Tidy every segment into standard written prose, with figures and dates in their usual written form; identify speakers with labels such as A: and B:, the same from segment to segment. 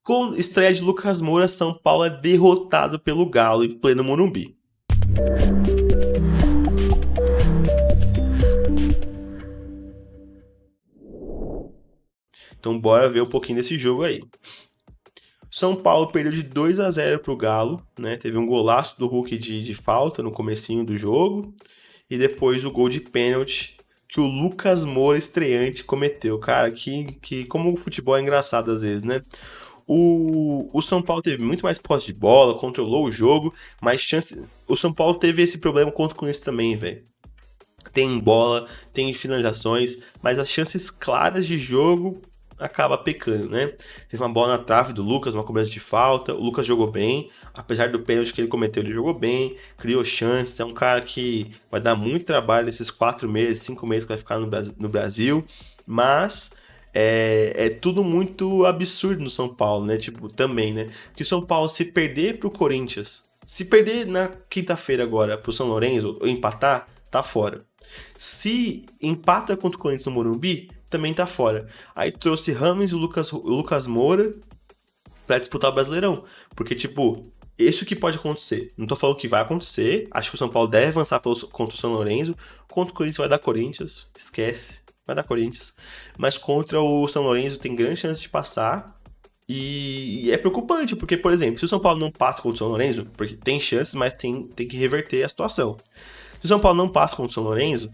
A: Com estreia de Lucas Moura, São Paulo é derrotado pelo Galo em pleno Morumbi. Então bora ver um pouquinho desse jogo aí. São Paulo perdeu de 2-0 pro Galo, né? Teve um golaço do Hulk de falta no comecinho do jogo. E depois o gol de pênalti que o Lucas Moura, estreante, cometeu. Cara, que como o futebol é engraçado às vezes, né? O São Paulo teve muito mais posse de bola, controlou o jogo, mas chance. O São Paulo teve esse problema contra o Corinthians também, velho. Tem bola, tem finalizações, mas as chances claras de jogo acaba pecando, né? Teve uma bola na trave do Lucas, uma cobrança de falta. O Lucas jogou bem, apesar do pênalti que ele cometeu, ele jogou bem, criou chances. É um cara que vai dar muito trabalho nesses 4 meses, 5 meses que vai ficar no Brasil, mas é tudo muito absurdo no São Paulo, né? Tipo, também, né? Que o São Paulo, se perder pro Corinthians, se perder na quinta-feira agora pro São Lourenço, ou empatar, tá fora. Se empata contra o Corinthians no Morumbi, também tá fora. Aí trouxe Rames e Lucas Moura pra disputar o Brasileirão. Porque, tipo, isso que pode acontecer. Não tô falando que vai acontecer. Acho que o São Paulo deve avançar contra o São Lourenço. Contra o Corinthians vai dar Corinthians. Esquece. Vai dar Corinthians. Mas contra o São Lourenço tem grande chance de passar. E é preocupante, porque, por exemplo, se o São Paulo não passa contra o São Lourenço, porque tem chances, mas tem que reverter a situação. Se o São Paulo não passa contra o São Lourenço,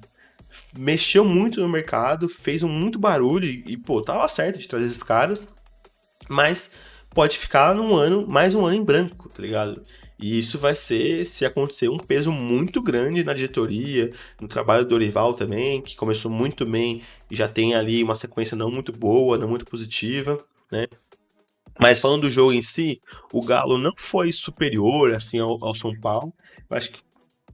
A: mexeu muito no mercado, fez muito barulho e pô, tava certo de trazer esses caras, mas pode ficar mais um ano em branco, tá ligado? E isso vai ser, se acontecer, um peso muito grande na diretoria, no trabalho do Dorival também, que começou muito bem e já tem ali uma sequência não muito boa, não muito positiva, né? Mas falando do jogo em si, o Galo não foi superior assim ao São Paulo. Eu acho que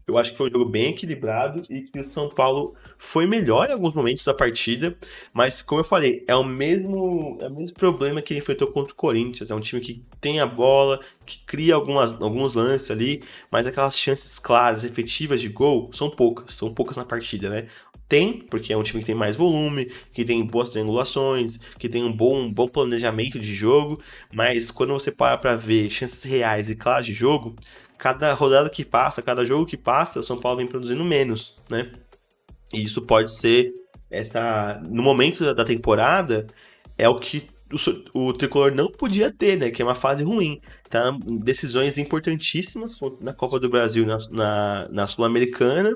A: eu acho que foi um jogo bem equilibrado e que o São Paulo foi melhor em alguns momentos da partida, mas como eu falei, é o mesmo problema que ele enfrentou contra o Corinthians. É um time que tem a bola, que cria alguns lances ali, mas aquelas chances claras, efetivas de gol, são poucas na partida, né? Tem, porque é um time que tem mais volume, que tem boas triangulações, que tem um bom planejamento de jogo, mas quando você para pra ver chances reais e claras de jogo, cada rodada que passa, cada jogo que passa, o São Paulo vem produzindo menos, né? E isso pode ser no momento da temporada, é o que o tricolor não podia ter, né? Que é uma fase ruim. Tá em decisões importantíssimas na Copa do Brasil, na Sul-Americana.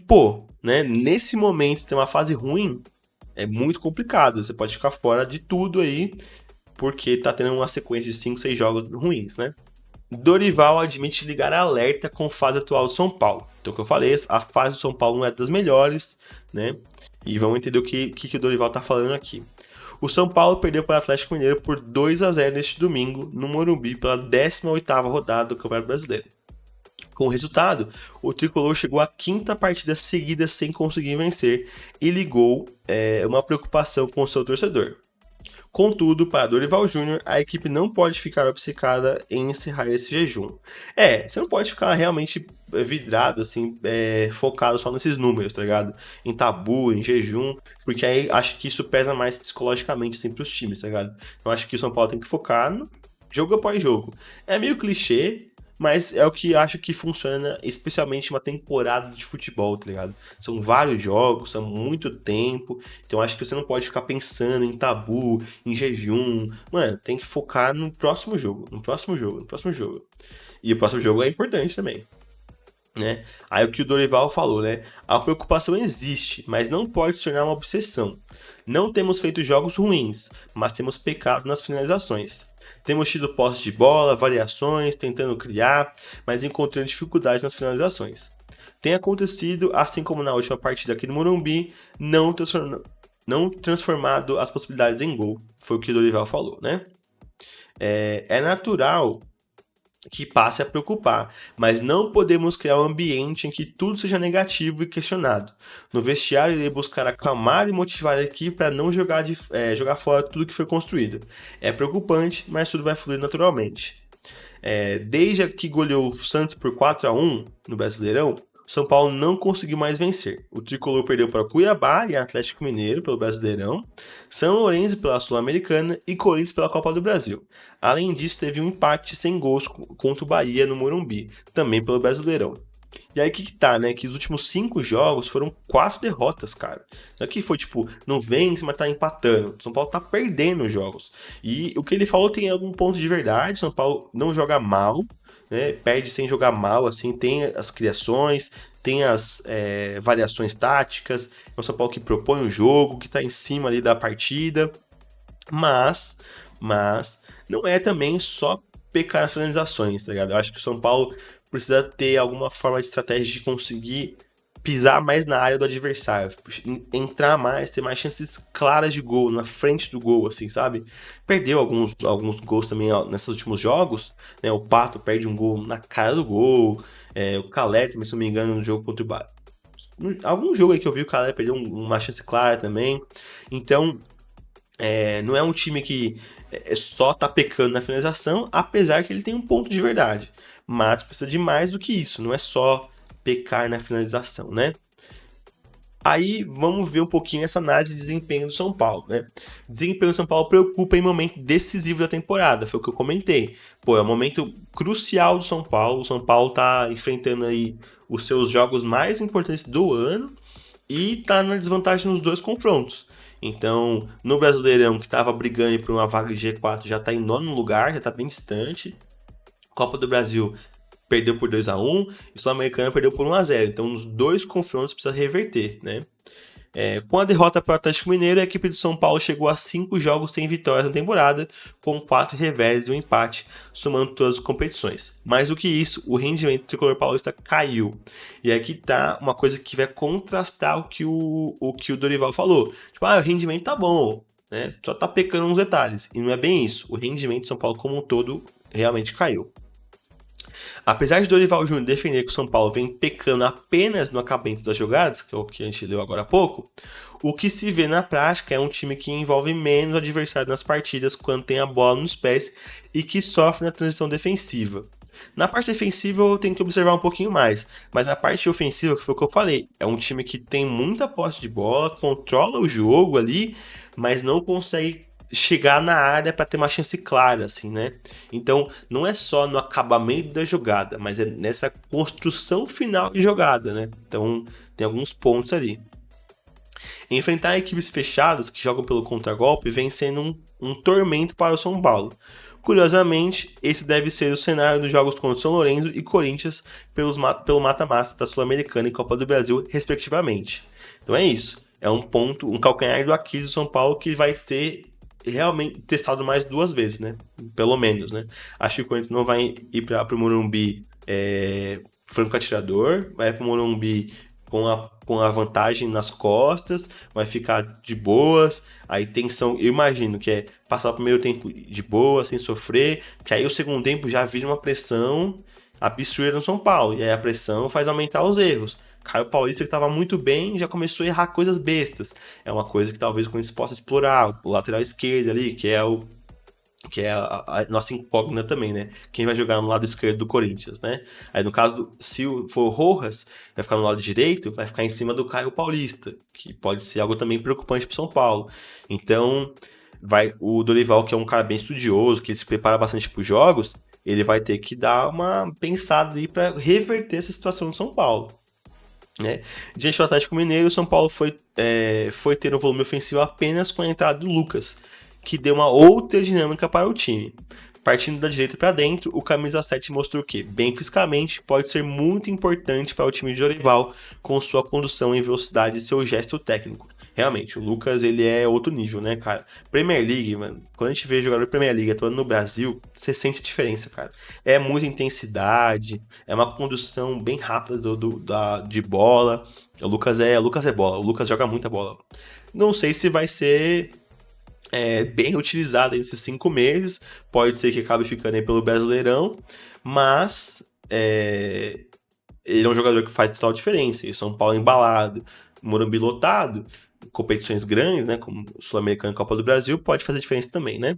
A: Pô, né? Nesse momento, se tem uma fase ruim, é muito complicado. Você pode ficar fora de tudo aí, porque tá tendo uma sequência de 5, 6 jogos ruins, né? Dorival admite ligar alerta com a fase atual do São Paulo. Então, o que eu falei, a fase do São Paulo não é das melhores, né? E vamos entender o que o Dorival tá falando aqui. O São Paulo perdeu para o Atlético Mineiro por 2-0 neste domingo, no Morumbi, pela 18ª rodada do Campeonato Brasileiro. Com o resultado, o tricolor chegou à 5ª partida seguida sem conseguir vencer e ligou uma preocupação com o seu torcedor. Contudo, para Dorival Júnior, a equipe não pode ficar obcecada em encerrar esse jejum. Você não pode ficar realmente vidrado, assim, focado só nesses números, tá ligado? Em tabu, em jejum, porque aí acho que isso pesa mais psicologicamente, assim, pros times, tá ligado? Eu acho que o São Paulo tem que focar no jogo após jogo. É meio clichê, mas é o que acho que funciona, especialmente uma temporada de futebol, tá ligado? São vários jogos, são muito tempo, então acho que você não pode ficar pensando em tabu, em jejum. Mano, tem que focar no próximo jogo, no próximo jogo, no próximo jogo. E o próximo jogo é importante também, né? Aí o que o Dorival falou, né? A preocupação existe, mas não pode se tornar uma obsessão. Não temos feito jogos ruins, mas temos pecado nas finalizações. Temos tido posse de bola, variações, tentando criar, mas encontrando dificuldades nas finalizações. Tem acontecido, assim como na última partida aqui no Morumbi, não transformado as possibilidades em gol. Foi o que o Dorival falou, né? É natural que passe a preocupar, mas não podemos criar um ambiente em que tudo seja negativo e questionado. No vestiário, irei buscar acalmar e motivar a equipe para não jogar fora tudo que foi construído. É preocupante, mas tudo vai fluir naturalmente. Desde que goleou o Santos por 4-1 no Brasileirão, São Paulo não conseguiu mais vencer. O Tricolor perdeu para Cuiabá e Atlético Mineiro pelo Brasileirão, São Lourenço pela Sul-Americana e Corinthians pela Copa do Brasil. Além disso, teve um empate sem gols contra o Bahia no Morumbi, também pelo Brasileirão. E aí que tá, né? Que os últimos 5 jogos foram 4 derrotas, cara. Não é que foi tipo, não vence, mas tá empatando. São Paulo tá perdendo os jogos. E o que ele falou tem algum ponto de verdade. São Paulo não joga mal, né? Perde sem jogar mal, assim. Tem as criações, tem as variações táticas. É o São Paulo que propõe o jogo, que tá em cima ali da partida. Mas não é também só pecar nas finalizações, tá ligado? Eu acho que o São Paulo precisa ter alguma forma de estratégia de conseguir pisar mais na área do adversário, entrar mais, ter mais chances claras de gol, na frente do gol, assim, sabe? Perdeu alguns gols também ó, nesses últimos jogos, né? O Pato perde um gol na cara do gol, o Calé, também, se não me engano, no jogo contra o Bahia. Algum jogo aí que eu vi o Calé perdeu uma chance clara também. Então, não é um time que só tá pecando na finalização, apesar que ele tem um ponto de verdade. Mas precisa de mais do que isso, não é só pecar na finalização, né? Aí vamos ver um pouquinho essa análise de desempenho do São Paulo, né? Desempenho do São Paulo preocupa em momento decisivo da temporada, foi o que eu comentei. Pô, é um momento crucial do São Paulo. O São Paulo tá enfrentando aí os seus jogos mais importantes do ano e tá na desvantagem nos dois confrontos. Então, no Brasileirão, que estava brigando por uma vaga de G4, já está em nono lugar, já está bem distante. Copa do Brasil perdeu por 2-1 e o Sul-Americano perdeu por 1-0. Então, nos dois confrontos precisa reverter, né? Com a derrota para o Atlético Mineiro, a equipe do São Paulo chegou a 5 jogos sem vitórias na temporada, com 4 revés e um empate, somando todas as competições. Mais do que isso, o rendimento do tricolor paulista caiu. E aqui tá uma coisa que vai contrastar o que o Dorival falou. Tipo, o rendimento tá bom, né? Só tá pecando uns detalhes. E não é bem isso. O rendimento do São Paulo como um todo realmente caiu. Apesar de Dorival Júnior defender que o São Paulo vem pecando apenas no acabamento das jogadas, que é o que a gente leu agora há pouco, o que se vê na prática é um time que envolve menos o adversário nas partidas quando tem a bola nos pés e que sofre na transição defensiva. Na parte defensiva eu tenho que observar um pouquinho mais, mas na parte ofensiva, que foi o que eu falei, é um time que tem muita posse de bola, controla o jogo ali, mas não consegue chegar na área para ter uma chance clara, assim, né? Então, não é só no acabamento da jogada, mas é nessa construção final de jogada, né? Então, tem alguns pontos ali. Enfrentar equipes fechadas que jogam pelo contragolpe vem sendo um tormento para o São Paulo. Curiosamente, esse deve ser o cenário dos jogos contra São Lourenço e Corinthians pelo mata-mata da Sul-Americana e Copa do Brasil, respectivamente. Então é isso. É um ponto, um calcanhar do Aquiles do São Paulo que vai ser realmente testado mais 2 vezes, né? Pelo menos, né? Acho que o Corinthians não vai ir para o Morumbi franco atirador, vai para o Morumbi com a vantagem nas costas, vai ficar de boas, aí tensão, eu imagino que é passar o primeiro tempo de boa, sem sofrer, que aí o segundo tempo já vira uma pressão absurda no São Paulo, e aí a pressão faz aumentar os erros. Caio Paulista, que estava muito bem, já começou a errar coisas bestas. É uma coisa que talvez o Corinthians possa explorar. O lateral esquerdo ali, que é a nossa incógnita também, né? Quem vai jogar no lado esquerdo do Corinthians, né? Aí, no caso, se for o Rojas, vai ficar no lado direito, vai ficar em cima do Caio Paulista, que pode ser algo também preocupante para São Paulo. Então, o Dorival, que é um cara bem estudioso, que se prepara bastante para os jogos, ele vai ter que dar uma pensada ali para reverter essa situação do São Paulo. Né? Diante do Atlético Mineiro, o São Paulo foi ter um volume ofensivo apenas com a entrada do Lucas, que deu uma outra dinâmica para o time. Partindo da direita para dentro, o camisa 7 mostrou que, bem fisicamente, pode ser muito importante para o time de Dorival com sua condução em velocidade e seu gesto técnico. Realmente, o Lucas, ele é outro nível, né, cara? Premier League, mano, quando a gente vê jogador de Premier League atuando no Brasil, você sente a diferença, cara. É muita intensidade, é uma condução bem rápida de bola. O Lucas é bola, o Lucas joga muita bola. Não sei se vai ser bem utilizado nesses 5 meses, pode ser que acabe ficando aí pelo Brasileirão, mas ele é um jogador que faz total diferença. E São Paulo embalado, Morumbi lotado, competições grandes, né, como Sul-Americana e Copa do Brasil, pode fazer diferença também, né?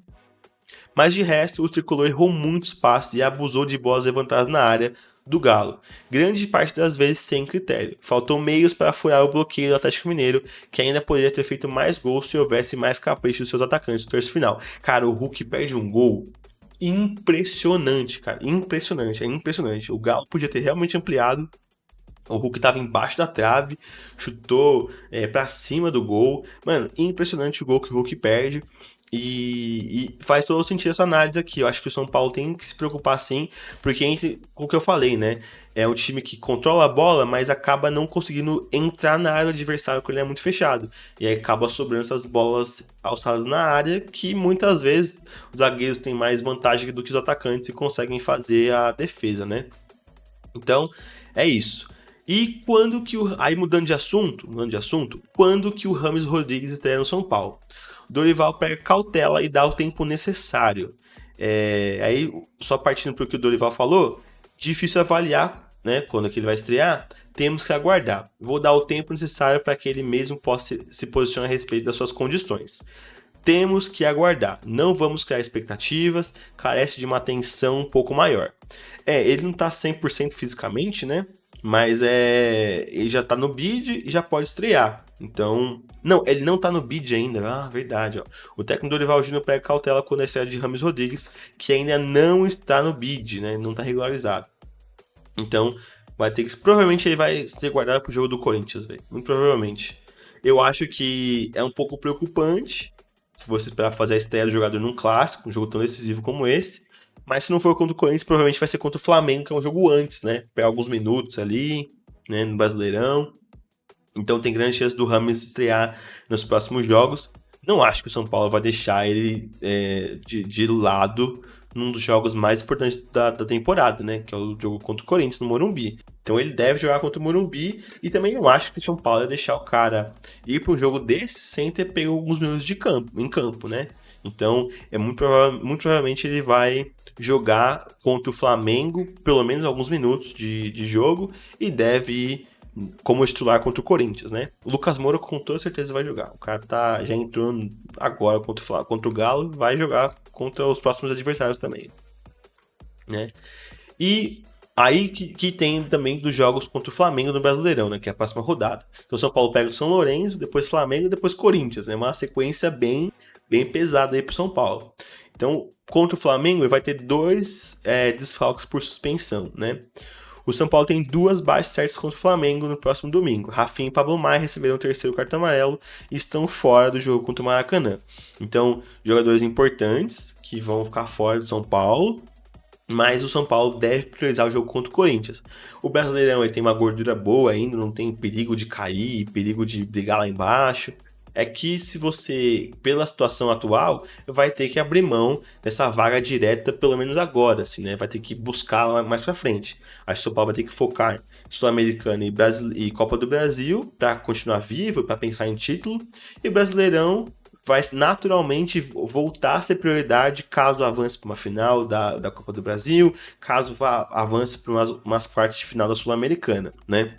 A: Mas de resto, o tricolor errou muitos passes e abusou de bolas levantadas na área do Galo, grande parte das vezes sem critério. Faltou meios para furar o bloqueio do Atlético Mineiro, que ainda poderia ter feito mais gols se houvesse mais capricho dos seus atacantes no terço final. Cara, o Hulk perde um gol impressionante, cara, impressionante, é impressionante. O Galo podia ter realmente ampliado. O Hulk tava embaixo da trave, chutou pra cima do gol. Mano, impressionante o gol que o Hulk perde. E faz todo sentido essa análise aqui. Eu acho que o São Paulo tem que se preocupar sim, porque entre o que eu falei, né? É um time que controla a bola, mas acaba não conseguindo entrar na área do adversário quando ele é muito fechado. E aí acaba sobrando essas bolas alçadas na área, que muitas vezes os zagueiros têm mais vantagem do que os atacantes e conseguem fazer a defesa, né? Então, é isso. E quando que o. Aí mudando de assunto, quando que o Rames Rodrigues estreia no São Paulo? O Dorival pega cautela e dá o tempo necessário. Aí, só partindo para o que o Dorival falou, difícil avaliar, né, quando que ele vai estrear, temos que aguardar. Vou dar o tempo necessário para que ele mesmo possa se posicionar a respeito das suas condições. Temos que aguardar. Não vamos criar expectativas, carece de uma atenção um pouco maior. Ele não tá 100% fisicamente, né? Mas ele já tá no bid e já pode estrear. Então, não, ele não tá no bid ainda. Ah, verdade, ó. O técnico Dorival Júnior pega cautela quando a estreia de Rames Rodrigues, que ainda não está no bid, né? Não tá regularizado. Então, vai ter que. Provavelmente ele vai ser guardado pro jogo do Corinthians, velho. Muito provavelmente. Eu acho que é um pouco preocupante se você esperar fazer a estreia do jogador num clássico, um jogo tão decisivo como esse. Mas se não for contra o Corinthians, provavelmente vai ser contra o Flamengo, que é um jogo antes, né? Pegar alguns minutos ali, né? No Brasileirão. Então tem grande chance do Rames estrear nos próximos jogos. Não acho que o São Paulo vai deixar ele de lado num dos jogos mais importantes da temporada, né? Que é o jogo contra o Corinthians no Morumbi. Então ele deve jogar contra o Morumbi. E também não acho que o São Paulo vai deixar o cara ir para um jogo desse sem ter pego alguns minutos em campo, né? Então é muito provavelmente ele vai jogar contra o Flamengo pelo menos alguns minutos de jogo e deve ir como titular contra o Corinthians, né? O Lucas Moura com toda certeza vai jogar. O cara já entrou agora contra o Galo, vai jogar contra os próximos adversários também, né? E aí que tem também dos jogos contra o Flamengo no Brasileirão, né? Que é a próxima rodada. Então o São Paulo pega o São Lourenço, depois Flamengo, depois Corinthians, né? Uma sequência bem pesada aí pro São Paulo. Então, contra o Flamengo, ele vai ter dois desfalques por suspensão, né? O São Paulo tem duas baixas certas contra o Flamengo no próximo domingo. Rafinha e Pablo Maia receberam o terceiro cartão amarelo e estão fora do jogo contra o Maracanã. Então, jogadores importantes que vão ficar fora do São Paulo, mas o São Paulo deve priorizar o jogo contra o Corinthians. O Brasileirão ele tem uma gordura boa ainda, não tem perigo de cair, perigo de brigar lá embaixo. É que se você, pela situação atual, vai ter que abrir mão dessa vaga direta, pelo menos agora, assim, né? Vai ter que buscar lá mais pra frente. Acho que o São Paulo vai ter que focar em Sul-Americana e Copa do Brasil para continuar vivo, para pensar em título. E o Brasileirão vai naturalmente voltar a ser prioridade caso avance para uma final da Copa do Brasil, caso avance para umas quartas de final da Sul-Americana, né?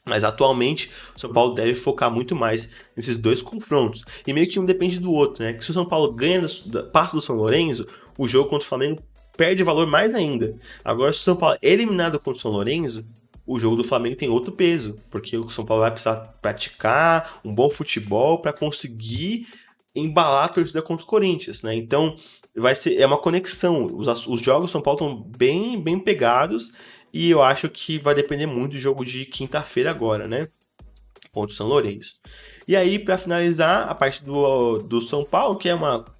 A: Mas atualmente o São Paulo deve focar muito mais nesses dois confrontos. E meio que um depende do outro, né? Que se o São Paulo ganha, passa do São Lourenço, o jogo contra o Flamengo perde valor mais ainda. Agora, se o São Paulo é eliminado contra o São Lourenço, o jogo do Flamengo tem outro peso. Porque o São Paulo vai precisar praticar um bom futebol para conseguir embalar a torcida contra o Corinthians, né? Então, é uma conexão. Os jogos do São Paulo estão bem pegados. E eu acho que vai depender muito do jogo de quinta-feira agora, né? Contra o São Lourenço. E aí, para finalizar, a parte do São Paulo, que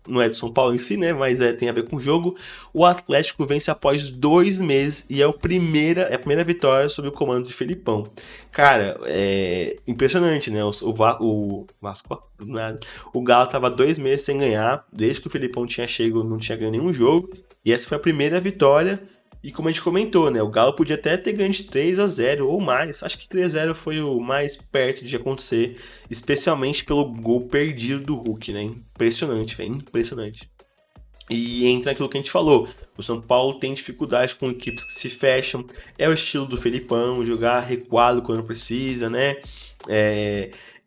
A: não é do São Paulo em si, né? Mas tem a ver com o jogo. O Atlético vence após 2 meses e é a primeira vitória sob o comando de Felipão. Cara, é impressionante, né? O Vasco, nada. O Galo tava 2 meses sem ganhar, desde que o Felipão tinha chegado, não tinha ganho nenhum jogo. E essa foi a primeira vitória. E como a gente comentou, né? O Galo podia até ter ganho de 3-0 ou mais. Acho que 3-0 foi o mais perto de acontecer, especialmente pelo gol perdido do Hulk, né? Impressionante, velho. Impressionante. E entra naquilo que a gente falou. O São Paulo tem dificuldade com equipes que se fecham. É o estilo do Felipão, jogar recuado quando precisa, né?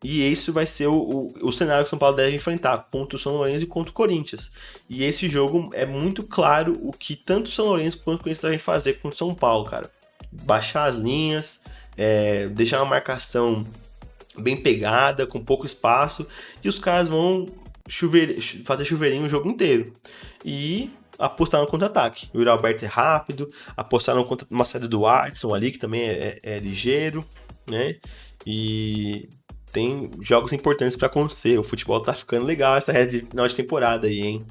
A: E isso vai ser o cenário que o São Paulo deve enfrentar contra o São Lourenço e contra o Corinthians. E esse jogo é muito claro o que tanto o São Lourenço quanto o Corinthians devem fazer contra o São Paulo, cara. baixar as linhas, deixar uma marcação bem pegada, com pouco espaço, e os caras vão fazer chuveirinho o jogo inteiro. E apostar no contra-ataque. O Yuri Alberto é rápido, apostar numa saída do Watson ali, que também é ligeiro, né? E tem jogos importantes para acontecer. O futebol tá ficando legal essa reta de final de temporada aí, hein?